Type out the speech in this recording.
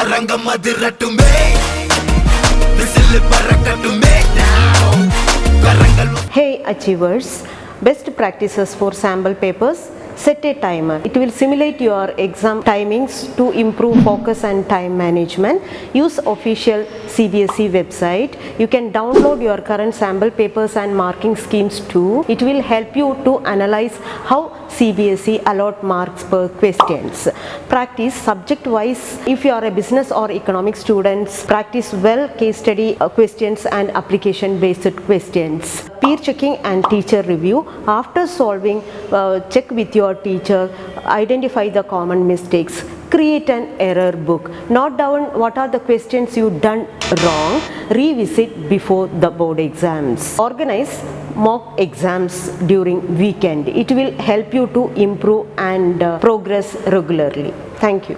அரங்கம் அதிரட்டுமே விசில் பறக்கட்டுமே கரங்கள். Hey achievers, best practices for sample papers. Set a timer. It will simulate your exam timings to improve focus and time management. Use official CBSE website. You can download your current sample papers and marking schemes too. It will help you to analyze how CBSE allot marks per questions. Practice subject wise. If you are a business or economic students, practice well case study questions and application based questions. Peer checking and teacher review. After solving, check with your teacher, identify the common mistakes, create an error book, note down what are the questions you done wrong, revisit before the board exams. Organize mock exams during weekend. It will help you to improve and progress regularly. Thank you.